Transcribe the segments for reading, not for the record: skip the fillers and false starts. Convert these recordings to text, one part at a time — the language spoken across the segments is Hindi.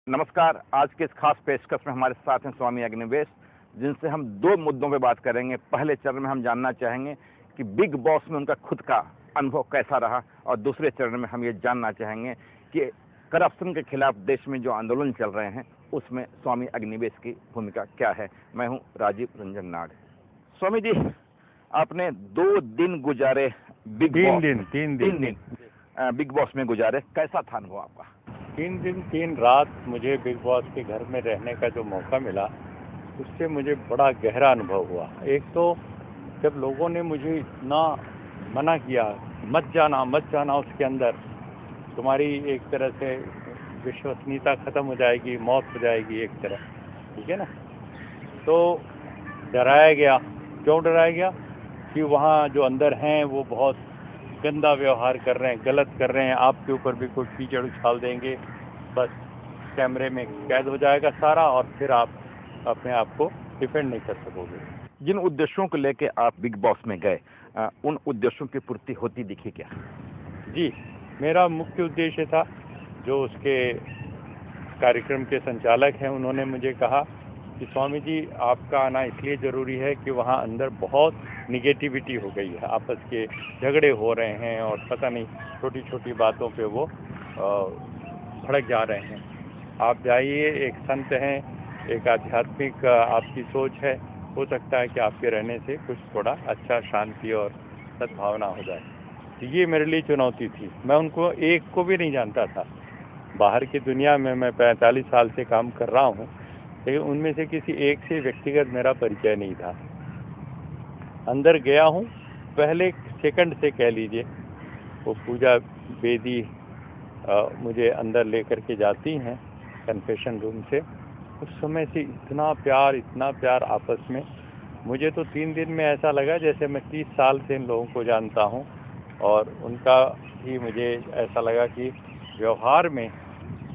नमस्कार। आज के इस खास पेशकश में हमारे साथ हैं स्वामी अग्निवेश, जिनसे हम दो मुद्दों पे बात करेंगे। पहले चरण में हम जानना चाहेंगे कि बिग बॉस में उनका खुद का अनुभव कैसा रहा, और दूसरे चरण में हम ये जानना चाहेंगे कि करप्शन के खिलाफ देश में जो आंदोलन चल रहे हैं उसमें स्वामी अग्निवेश की भूमिका क्या है। मैं हूँ राजीव रंजन नाग। स्वामी जी, आपने 2 दिन गुजारे तीन दिन बिग बॉस में गुजारे, कैसा था अनुभव आपका? 3 दिन 3 रात मुझे बिग बॉस के घर में रहने का जो मौका मिला, उससे मुझे बड़ा गहरा अनुभव हुआ। एक तो जब लोगों ने मुझे इतना मना किया, मत जाना उसके अंदर, तुम्हारी एक तरह से विश्वसनीयता खत्म हो जाएगी, मौत हो जाएगी एक तरह, ठीक है ना। तो डराया गया। क्यों डराया गया? कि वहाँ जो अंदर हैं वो बहुत गंदा व्यवहार कर रहे हैं, गलत कर रहे हैं, आपके ऊपर भी कोई कीचड़ उछाल देंगे, बस कैमरे में कैद हो जाएगा सारा, और फिर आप अपने आप को डिफेंड नहीं कर सकोगे। जिन उद्देश्यों को लेके आप बिग बॉस में गए, उन उद्देश्यों की पूर्ति होती दिखी क्या? जी, मेरा मुख्य उद्देश्य था, जो उसके कार्यक्रम के संचालक हैं उन्होंने मुझे कहा कि स्वामी जी, आपका आना इसलिए ज़रूरी है कि वहाँ अंदर बहुत निगेटिविटी हो गई है, आपस के झगड़े हो रहे हैं और पता नहीं छोटी छोटी बातों पे वो भड़क जा रहे हैं। आप जाइए, एक संत हैं, एक आध्यात्मिक आपकी सोच है, हो सकता है कि आपके रहने से कुछ थोड़ा अच्छा शांति और सद्भावना हो जाए। तो ये मेरे लिए चुनौती थी। मैं उनको एक को भी नहीं जानता था। बाहर की दुनिया में मैं 45 साल से काम कर रहा हूँ, लेकिन उनमें से किसी एक से व्यक्तिगत मेरा परिचय नहीं था। अंदर गया हूँ, पहले सेकंड से कह लीजिए, वो पूजा बेदी मुझे अंदर लेकर के जाती हैं कन्फेशन रूम से। उस समय से इतना प्यार आपस में। मुझे तो 3 दिन में ऐसा लगा जैसे मैं 30 साल से इन लोगों को जानता हूँ, और उनका ही मुझे ऐसा लगा कि व्यवहार में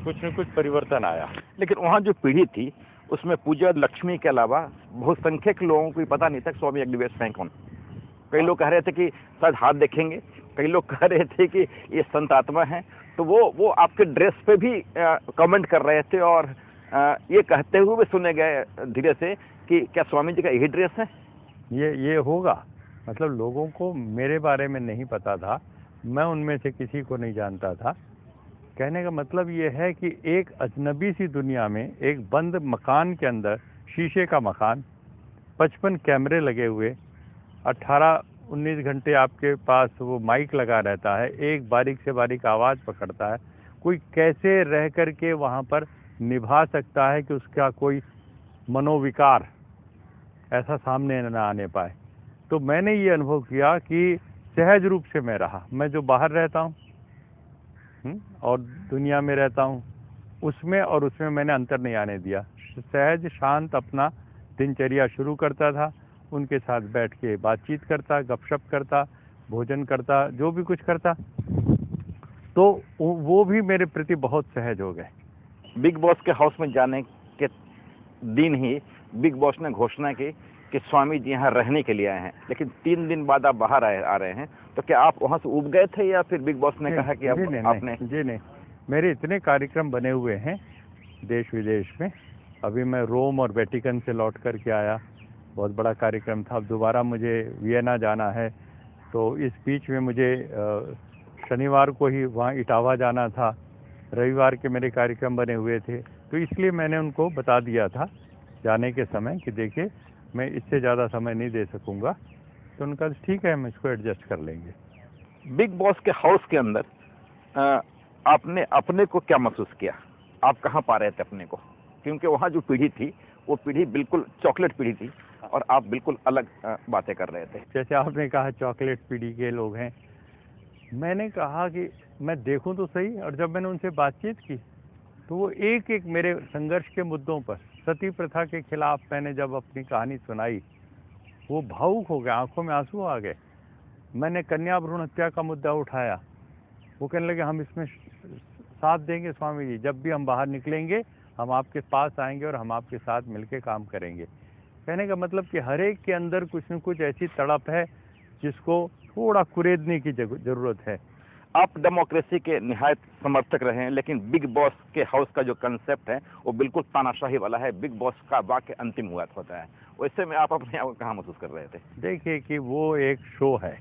कुछ न कुछ परिवर्तन आया। लेकिन वहाँ जो पीढ़ी थी उसमें पूजा लक्ष्मी के अलावा बहुसंख्यक लोगों को पता नहीं था स्वामी अग्निवेश हैं कौन। कई लोग कह रहे थे कि शायद हाथ देखेंगे, कई लोग कह रहे थे कि ये संत आत्मा है। तो वो आपके ड्रेस पे भी कमेंट कर रहे थे, और ये कहते हुए सुने गए धीरे से कि क्या स्वामी जी का यही ड्रेस है? ये होगा। मतलब लोगों को मेरे बारे में नहीं पता था, मैं उनमें से किसी को नहीं जानता था। कहने का मतलब ये है कि एक अजनबी सी दुनिया में, एक बंद मकान के अंदर, शीशे का मकान, 55 कैमरे लगे हुए, 18-19 घंटे आपके पास वो माइक लगा रहता है, एक बारीक से बारीक आवाज़ पकड़ता है। कोई कैसे रह कर के वहाँ पर निभा सकता है कि उसका कोई मनोविकार ऐसा सामने न आने पाए। तो मैंने ये अनुभव किया कि सहज रूप से मैं रहा। मैं जो बाहर रहता हूँ और दुनिया में रहता हूँ, उसमें मैंने अंतर नहीं आने दिया। सहज शांत अपना दिनचर्या शुरू करता था, उनके साथ बैठ के बातचीत करता, गपशप करता, भोजन करता, जो भी कुछ करता, तो वो भी मेरे प्रति बहुत सहज हो गए। बिग बॉस के हाउस में जाने के दिन ही बिग बॉस ने घोषणा की कि स्वामी जी यहाँ रहने के लिए आए हैं, लेकिन 3 दिन बाद आप बाहर आ रहे हैं। तो क्या आप वहाँ से उब गए थे, या फिर बिग बॉस ने कहा कि आपने? जी नहीं, मेरे इतने कार्यक्रम बने हुए हैं देश विदेश में। अभी मैं रोम और वेटिकन से लौट कर के आया, बहुत बड़ा कार्यक्रम था। अब दोबारा मुझे वियना जाना है, तो इस बीच में मुझे शनिवार को ही वहाँ इटावा जाना था। रविवार के मेरे कार्यक्रम बने हुए थे, तो इसलिए मैंने उनको बता दिया था जाने के समय कि देखिए, मैं इससे ज़्यादा समय नहीं दे सकूँगा। तो उनका ठीक है, हम इसको एडजस्ट कर लेंगे। बिग बॉस के हाउस के अंदर आपने अपने को क्या महसूस किया? आप कहाँ पा रहे थे अपने को? क्योंकि वहाँ जो पीढ़ी थी वो पीढ़ी बिल्कुल चॉकलेट पीढ़ी थी, और आप बिल्कुल अलग बातें कर रहे थे। जैसे आपने कहा चॉकलेट पीढ़ी के लोग हैं, मैंने कहा कि मैं देखूं तो सही। और जब मैंने उनसे बातचीत की, तो वो एक एक मेरे संघर्ष के मुद्दों पर, सती प्रथा के खिलाफ मैंने जब अपनी कहानी सुनाई, वो भावुक हो गए, आंखों में आंसू आ गए। मैंने कन्या भ्रूण हत्या का मुद्दा उठाया, वो कहने लगे हम इसमें साथ देंगे स्वामी जी, जब भी हम बाहर निकलेंगे हम आपके पास आएंगे और हम आपके साथ मिलकर काम करेंगे। कहने का मतलब कि हर एक के अंदर कुछ न कुछ ऐसी तड़प है जिसको थोड़ा कुरेदने की ज़रूरत है। आप डेमोक्रेसी के निहायत समर्थक रहे हैं, लेकिन बिग बॉस के हाउस का जो कंसेप्ट है वो बिल्कुल तानाशाही वाला है। बिग बॉस का वाक्य अंतिम हुआ होता है। वैसे में आप अपने आप को कहाँ महसूस कर रहे थे? देखिए कि वो एक शो है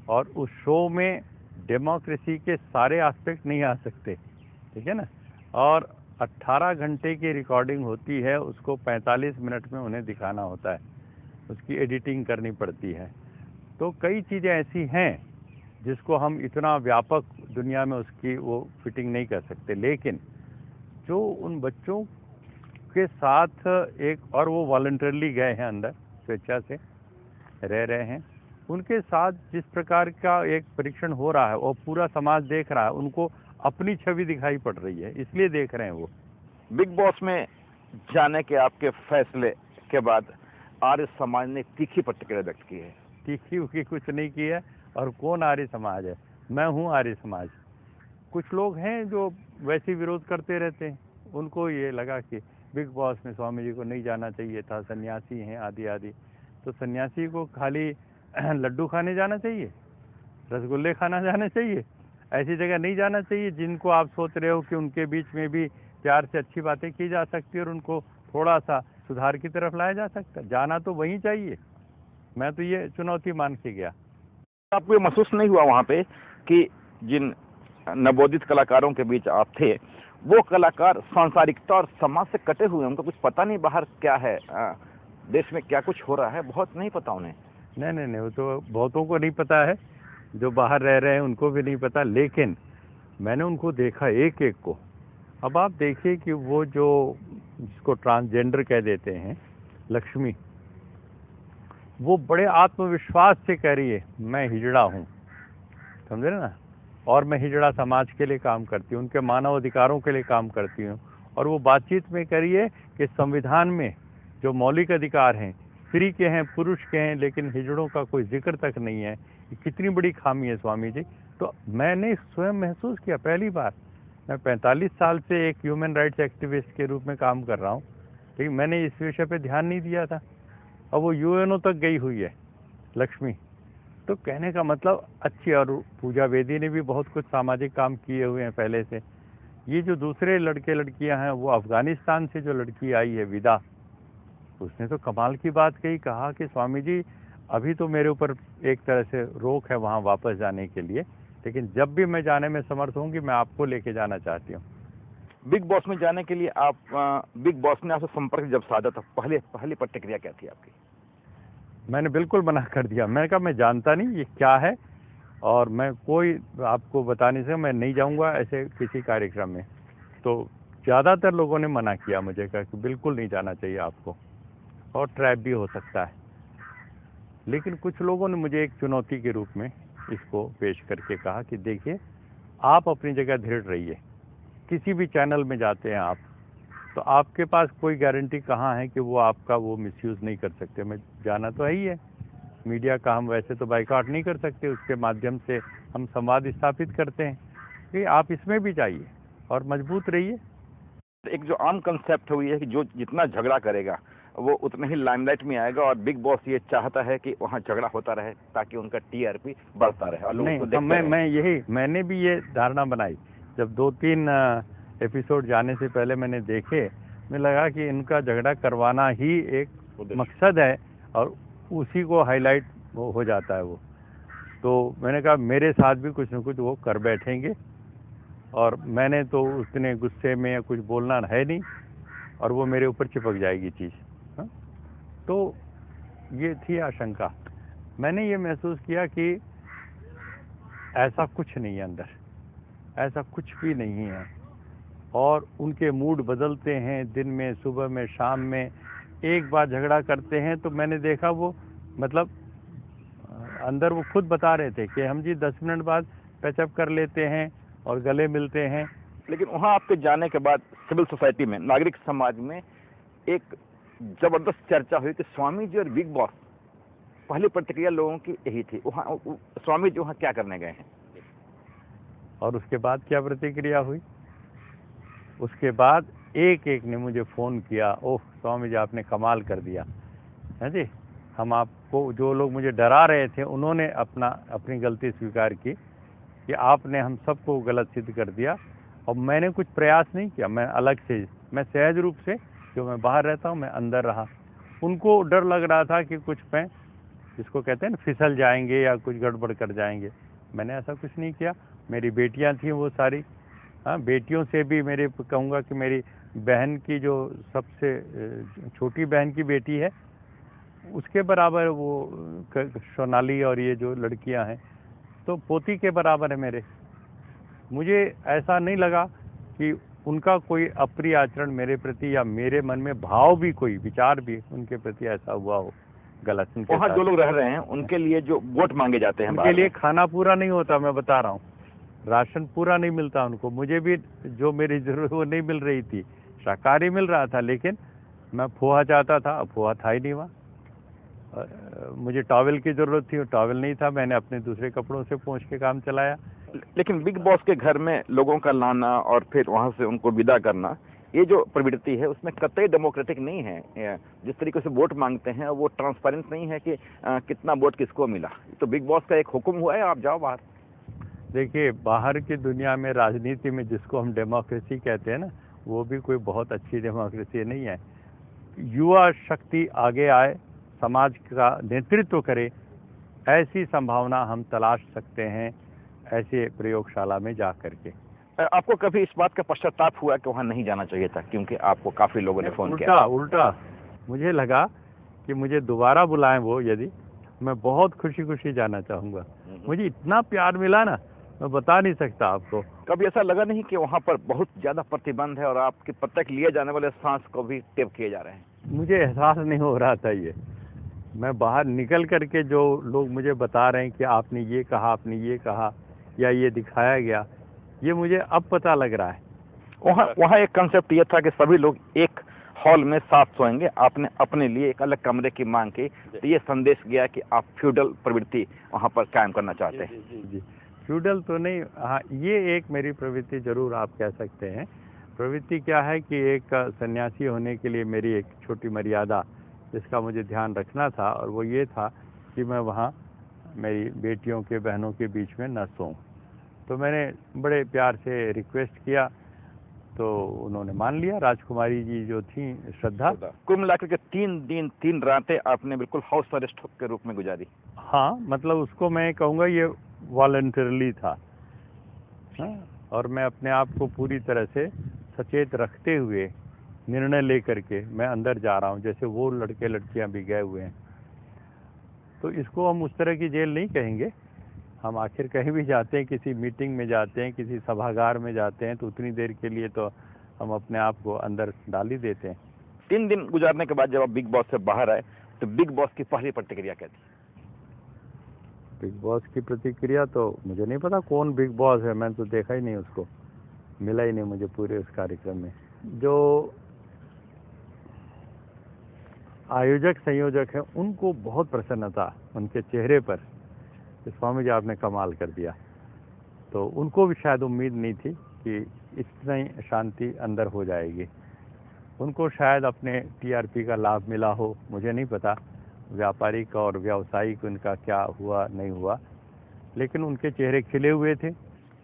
और उस शो में डेमोक्रेसी के सारे एस्पेक्ट नहीं आ सकते, ठीक है ना। और 18 घंटे की रिकॉर्डिंग होती है, उसको 45 मिनट में उन्हें दिखाना होता है, उसकी एडिटिंग करनी पड़ती है। तो कई चीज़ें ऐसी हैं जिसको हम इतना व्यापक दुनिया में उसकी वो फिटिंग नहीं कर सकते। लेकिन जो उन बच्चों के साथ एक, और वो वॉलंटरली गए हैं अंदर, स्वेच्छा से रह रहे हैं, उनके साथ जिस प्रकार का एक परीक्षण हो रहा है और पूरा समाज देख रहा है, उनको अपनी छवि दिखाई पड़ रही है, इसलिए देख रहे हैं वो। बिग बॉस में जाने के आपके फैसले के बाद आर्य समाज ने तीखी प्रतिक्रिया व्यक्त की है। तीखी उखी कुछ नहीं की है। और कौन आर्य समाज है? मैं हूँ आर्य समाज। कुछ लोग हैं जो वैसे विरोध करते रहते हैं, उनको ये लगा कि बिग बॉस में स्वामी जी को नहीं जाना चाहिए था, सन्यासी हैं आदि आदि। तो सन्यासी को खाली लड्डू खाने जाना चाहिए, रसगुल्ले खाना जाना चाहिए, ऐसी जगह नहीं जाना चाहिए जिनको आप सोच रहे हो कि उनके बीच में भी प्यार से अच्छी बातें की जा सकती है और उनको थोड़ा सा सुधार की तरफ लाया जा सकता है। जाना तो वहीं चाहिए। मैं तो ये चुनौती मान के गया। आपको ये महसूस नहीं हुआ वहाँ पे कि जिन नवोदित कलाकारों के बीच आप थे, वो कलाकार सांसारिकता और समाज से कटे हुए हैं, उनको कुछ पता नहीं बाहर क्या है, देश में क्या कुछ हो रहा है, बहुत नहीं पता उन्हें? नहीं, वो तो बहुतों को नहीं पता है, जो बाहर रह रहे हैं उनको भी नहीं पता। लेकिन मैंने उनको देखा एक एक को। अब आप देखिए कि वो जो जिसको ट्रांसजेंडर कह देते हैं, लक्ष्मी, वो बड़े आत्मविश्वास से कह रही है मैं हिजड़ा हूँ, समझे ना, और मैं हिजड़ा समाज के लिए काम करती हूँ, उनके मानव अधिकारों के लिए काम करती हूँ। और वो बातचीत में करिए कि संविधान में जो मौलिक अधिकार हैं, स्त्री के हैं, पुरुष के हैं, लेकिन हिजड़ों का कोई जिक्र तक नहीं है। ये कितनी बड़ी खामी है स्वामी जी। तो मैंने स्वयं महसूस किया पहली बार। मैं 45 साल से एक ह्यूमन राइट्स एक्टिविस्ट के रूप में काम कर रहा हूँ, लेकिन मैंने इस विषय पे ध्यान नहीं दिया था। और वो यूएनओ तक गई हुई है लक्ष्मी। तो कहने का मतलब अच्छी, और पूजा बेदी ने भी बहुत कुछ सामाजिक काम किए हुए हैं पहले से। ये जो दूसरे लड़के लड़कियां हैं, वो अफगानिस्तान से जो लड़की आई है विदा, उसने तो कमाल की बात कही, कहा कि स्वामी जी अभी तो मेरे ऊपर एक तरह से रोक है वहाँ वापस जाने के लिए, लेकिन जब भी मैं जाने में समर्थ होंगी मैं आपको लेके जाना चाहती हूँ। बिग बॉस में जाने के लिए आप, बिग बॉस ने आपसे संपर्क जब साधा था, पहली प्रतिक्रिया क्या थी आपकी? मैंने बिल्कुल मना कर दिया। मैंने कहा मैं जानता नहीं ये क्या है, और मैं कोई आपको बताने से मैं नहीं जाऊंगा ऐसे किसी कार्यक्रम में। तो ज़्यादातर लोगों ने मना किया, मुझे कहा कि बिल्कुल नहीं जाना चाहिए आपको, और ट्रैप भी हो सकता है। लेकिन कुछ लोगों ने मुझे एक चुनौती के रूप में इसको पेश करके कहा कि देखिए आप अपनी जगह दृढ़ रहिए, किसी भी चैनल में जाते हैं आप, तो आपके पास कोई गारंटी कहाँ है कि वो आपका वो मिसयूज़ नहीं कर सकते। मैं जाना तो है ही है, मीडिया का हम वैसे तो बाइकआउट नहीं कर सकते, उसके माध्यम से हम संवाद स्थापित करते हैं कि आप इसमें भी जाइए और मजबूत रहिए। एक जो आम कंसेप्ट हुई है कि जो जितना झगड़ा करेगा वो उतना ही लाइमलाइट में आएगा, और बिग बॉस ये चाहता है कि वहाँ झगड़ा होता रहे ताकि उनका टीआरपी बढ़ता रहे और लोग उसको देखते रहें। मैंने भी ये धारणा बनाई। जब 2-3 एपिसोड जाने से पहले मैंने देखे, मुझे लगा कि इनका झगड़ा करवाना ही एक मकसद है और उसी को हाईलाइट हो जाता है वो। तो मैंने कहा मेरे साथ भी कुछ न कुछ वो कर बैठेंगे, और मैंने तो उतने गुस्से में या कुछ बोलना है नहीं, और वो मेरे ऊपर चिपक जाएगी चीज़। हाँ? तो ये थी आशंका। मैंने ये महसूस किया कि ऐसा कुछ नहीं है अंदर, ऐसा कुछ भी नहीं है। और उनके मूड बदलते हैं, दिन में, सुबह में, शाम में। एक बार झगड़ा करते हैं तो मैंने देखा वो, मतलब अंदर वो खुद बता रहे थे कि हम जी 10 मिनट बाद पैचअप कर लेते हैं और गले मिलते हैं। लेकिन वहाँ आपके जाने के बाद सिविल सोसाइटी में, नागरिक समाज में एक जबरदस्त चर्चा हुई कि स्वामी जी और बिग बॉस, पहली प्रतिक्रिया लोगों की यही थी, वहाँ स्वामी जी वहाँ क्या करने गए हैं? और उसके बाद क्या प्रतिक्रिया हुई? उसके बाद एक एक ने मुझे फ़ोन किया, ओह स्वामी जी आपने कमाल कर दिया है जी, हम आपको, जो लोग मुझे डरा रहे थे उन्होंने अपनी गलती स्वीकार की, कि आपने हम सबको गलत सिद्ध कर दिया। और मैंने कुछ प्रयास नहीं किया, मैं अलग से, मैं सहज रूप से, जो मैं बाहर रहता हूँ मैं अंदर रहा। उनको डर लग रहा था कि कुछ मैं, जिसको कहते हैं ना, फिसल जाएंगे या कुछ गड़बड़ कर जाएंगे। मैंने ऐसा कुछ नहीं किया। मेरी बेटियां थीं वो सारी, हाँ, बेटियों से भी मेरे कहूँगा कि मेरी बहन की जो सबसे छोटी बहन की बेटी है उसके बराबर वो सोनाली, और ये जो लड़कियां हैं तो पोती के बराबर है मेरे। मुझे ऐसा नहीं लगा कि उनका कोई अप्रिय आचरण मेरे प्रति, या मेरे मन में भाव भी, कोई विचार भी उनके प्रति ऐसा हुआ हो गलत। वहाँ जो लोग रह रहे हैं उनके लिए जो वोट मांगे जाते हैं, उनके लिए खाना पूरा नहीं होता, मैं बता रहा हूँ, राशन पूरा नहीं मिलता उनको। मुझे भी जो मेरी जरूरत वो नहीं मिल रही थी, शाकाहारी मिल रहा था, लेकिन मैं पोहा चाहता था, अब पोहा था ही नहीं वहाँ। मुझे टॉवल की ज़रूरत थी, टॉवल नहीं था, मैंने अपने दूसरे कपड़ों से पोंछ के काम चलाया। लेकिन बिग बॉस के घर में लोगों का लाना और फिर वहाँ से उनको विदा करना, ये जो प्रवृत्ति है उसमें कतई डेमोक्रेटिक नहीं है। जिस तरीके से वोट मांगते हैं वो ट्रांसपेरेंट नहीं है कि कितना वोट किसको मिला। तो बिग बॉस का एक हुक्म हुआ है, आप जाओ बाहर। देखिए, बाहर की दुनिया में, राजनीति में जिसको हम डेमोक्रेसी कहते हैं ना, वो भी कोई बहुत अच्छी डेमोक्रेसी नहीं है। युवा शक्ति आगे आए, समाज का नेतृत्व करे, ऐसी संभावना हम तलाश सकते हैं ऐसे प्रयोगशाला में जा करके। आपको कभी इस बात का पश्चाताप हुआ कि वहाँ नहीं जाना चाहिए था, क्योंकि आपको काफी लोगों ने फोन किया? उल्टा मुझे लगा कि मुझे दोबारा बुलाएं वो, यदि, मैं बहुत खुशी खुशी जाना चाहूँगा। मुझे इतना प्यार मिला ना, मैं बता नहीं सकता आपको। कभी ऐसा लगा नहीं कि वहाँ पर बहुत ज्यादा प्रतिबंध है और आपके प्रत्येक लिए जाने वाले सांस को भी टेप किए जा रहे हैं? मुझे एहसास नहीं हो रहा था ये। मैं बाहर निकल करके जो लोग मुझे बता रहे हैं कि आपने ये कहा, आपने ये कहा, या ये दिखाया गया, ये मुझे अब पता लग रहा है। वहाँ एक कंसेप्ट ये था कि सभी लोग एक हॉल में साथ सोएंगे, आपने अपने लिए एक अलग कमरे की मांग की, तो ये संदेश गया कि आप फ्यूडल प्रवृत्ति वहाँ पर कायम करना चाहते हैं। जी, फ्यूडल तो नहीं, हाँ, ये एक मेरी प्रवृत्ति जरूर आप कह सकते हैं। प्रवृत्ति क्या है कि एक सन्यासी होने के लिए मेरी एक छोटी मर्यादा, जिसका मुझे ध्यान रखना था, और वो ये था कि मैं वहाँ मेरी बेटियों के, बहनों के बीच में न सोऊं। तो मैंने बड़े प्यार से रिक्वेस्ट किया, तो उन्होंने मान लिया। राजकुमारी जी जो थी, श्रद्धा। कुल मिलाकर के 3 दिन 3 रातें आपने बिल्कुल हाउस अरेस्ट के रूप में गुजारी? हाँ, मतलब उसको मैं कहूँगा ये वॉलंटरली था, हाँ, और मैं अपने आप को पूरी तरह से सचेत रखते हुए निर्णय लेकर के मैं अंदर जा रहा हूँ, जैसे वो लड़के लड़कियाँ भी गए हुए हैं। तो इसको हम उस तरह की जेल नहीं कहेंगे। हम आखिर कहीं भी जाते हैं, किसी मीटिंग में जाते हैं, किसी सभागार में जाते हैं, तो उतनी देर के लिए तो हम अपने आप को अंदर डाल ही देते हैं। 3 दिन गुजारने के बाद जब आप बिग बॉस से बाहर आए, तो बिग बॉस की पहली प्रतिक्रिया क्या थी? बिग बॉस की प्रतिक्रिया तो मुझे नहीं पता कौन बिग बॉस है, मैंने तो देखा ही नहीं उसको, मिला ही नहीं मुझे पूरे उस कार्यक्रम में। जो आयोजक संयोजक हैं उनको बहुत प्रसन्नता उनके चेहरे पर, स्वामी जी आपने कमाल कर दिया। तो उनको भी शायद उम्मीद नहीं थी कि इतनी शांति अंदर हो जाएगी। उनको शायद अपने टीआरपी का लाभ मिला हो, मुझे नहीं पता, व्यापारिक और व्यावसायिक उनका क्या हुआ नहीं हुआ, लेकिन उनके चेहरे खिले हुए थे।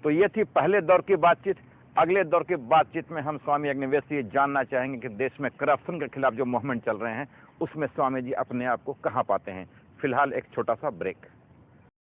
तो ये थी पहले दौर की बातचीत। अगले दौर की बातचीत में हम स्वामी अग्निवेश से ये जानना चाहेंगे कि देश में करप्शन के खिलाफ जो मूवमेंट चल रहे हैं उसमें स्वामी जी अपने आप को कहाँ पाते हैं। फिलहाल एक छोटा सा ब्रेक।